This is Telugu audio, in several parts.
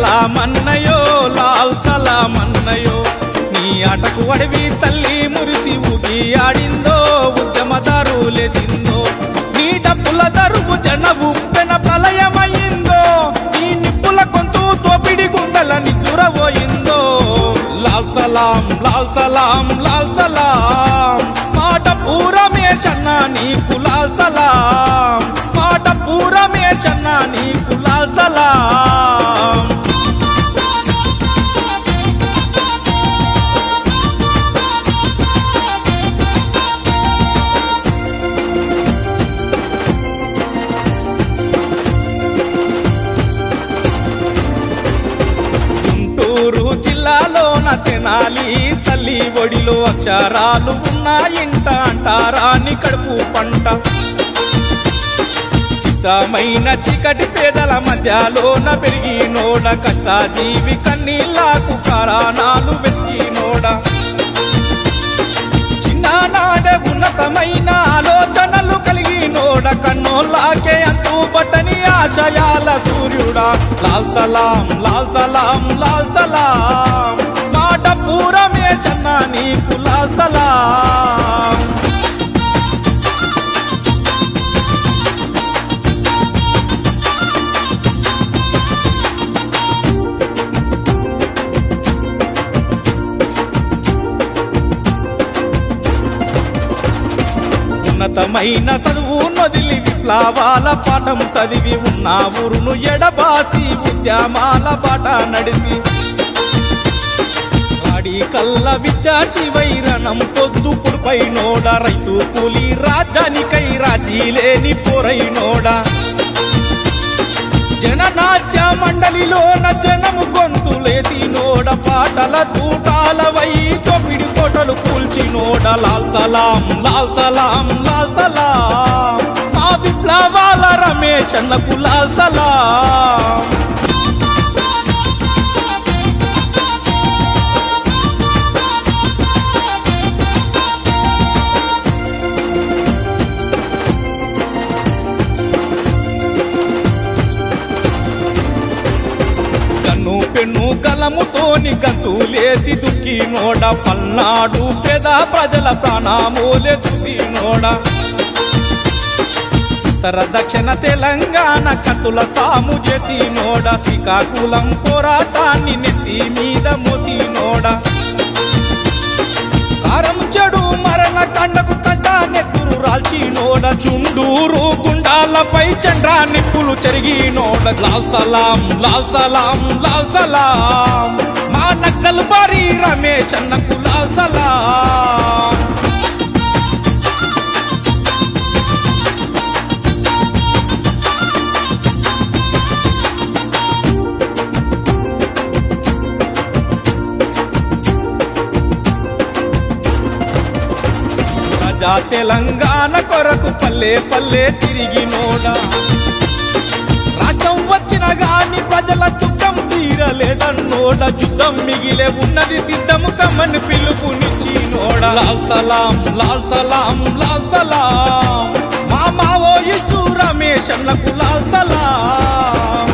సలాం అన్నయో లాల్ సలాం అన్నయో నీ ఆటకు అడవి తల్లి మురిసి ఊగి ఆడిందో ఉద్యమదారులేసిందో నీ డబ్బుల దరువు జన ఉప్పెన ప్రళయమయ్యిందో నీ నిప్పుల కొంతు తోపిడి గుండెల నిద్దురబోయిందో లాల్ సలాం లాల్ సలాం లాల్ సలాం మాట పూరమేషన్న నీకు లాల్ సలాం మాట పూరమేషన్న నీకు లాల్ సలాం గుంటూరు జిల్లాలోన తెనాలి తల్లి ఒడిలో అక్షరాలు ఉన్నాయింట అంటారాని కడుపు పంట చిత్రమైన చీకటి పేదల మధ్యలోన పెరిగినోడ కష్టాజీవి కన్నీళ్ళకు కారణాలు వెతికినోడ చిన్ననాడే ఉన్నతమైన ఆలోచనలు కలిగినోడ కన్నోళ్ళకే అంతుబట్టని ఆశయాల సూర్యుడా లాల్ సలాం లాల్ సలాం లాల్ సలాం మాట పూరమేషన్న నీకు లాల్ సలాం ఉన్నతమైన చదువు నొదిలి విప్లవాల పాఠం చదివి ఉన్న ఊరును ఎడబాసి ఉద్యమాల బాట నడిసి వాడి కల్ల విద్యార్థి వైరణం పొద్దు పుడిపైనోడ రైతు కూలి రాజ్యానికై రాజీ లేని పోరైనోడ జననాట్య మండలిలోన జనము గొంతులేసినోడ పాటల తూటాల వై తొమ్మిడి కోటలు కూల్చినోడ లాల్ సలాం లాల్ సలాం లాల్ సలాం మా విప్లవాల రమేషన్నకు లాల్ సలాం పెన్ను కలముతోని గంతులేసి దుక్కినోడ పల్నాడు పేద ప్రజల ప్రాణమూలే చూసినోడ ఉత్తర దక్షిణ తెలంగాణ కత్తుల సాము చేసినోడ శ్రీకాకుళం పోరాటాన్ని నెత్తి మీద మోసినోడ కారం చెడు మరణ కండకు కంట నెత్తురు రాల్చినోడ చుండూరు గుండాలపై చండ్రా నిప్పులు చెరిగినోడ లాల్ సలాం లాల్ సలాం లాల్ సలాం మా నక్కలు బారి రమేషన్నకు లాల్ సలాం ప్రజా తెలంగాణ కొరకు పల్లె పల్లె తిరిగినోడ రాష్ట్రం వచ్చిన గాని ప్రజల దుఃఖం తీరలేదన్నోడ యుద్ధం మిగిలే ఉన్నది సిద్ధము కమ్మని పిలుపునిచ్చినోడ లాల్ సలాం లాల్ సలాం లాల్ సలాం మా మావోయిస్టు రమేషన్నకు లాల్ సలాం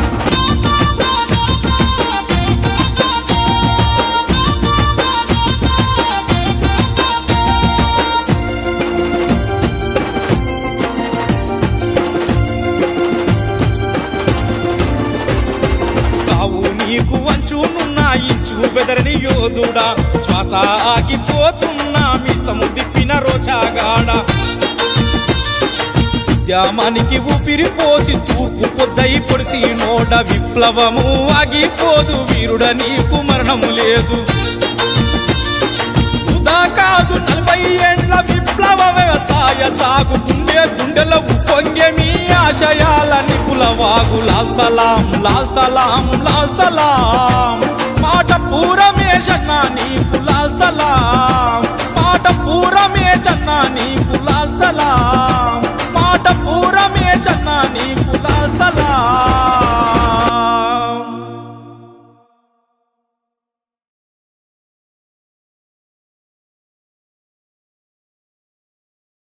నీకు వంచునున్న ఇంచు బెదరని యోధుడా శ్వాస ఆగిపోతున్నా మీసము దిప్పిన రోచాగాడ ఉద్యమానికి ఊపిరి పోసి తూర్పు పొద్దై పొడిసినోడ విప్లవము ఆగిపోదు వీరుడ నీకు మరణము లేదు ఉదా కాదు 40 ఏండ్ల విప్లవ వ్యవసాయ సాగు గుండెల ఉప్పొంగే మీ ఆశయాల నిపుల వాగు లాల్ సలాం లాల్ సలాం లాల్ సలాం మాట పూరమేషన్న నీకు లాల్ సలాం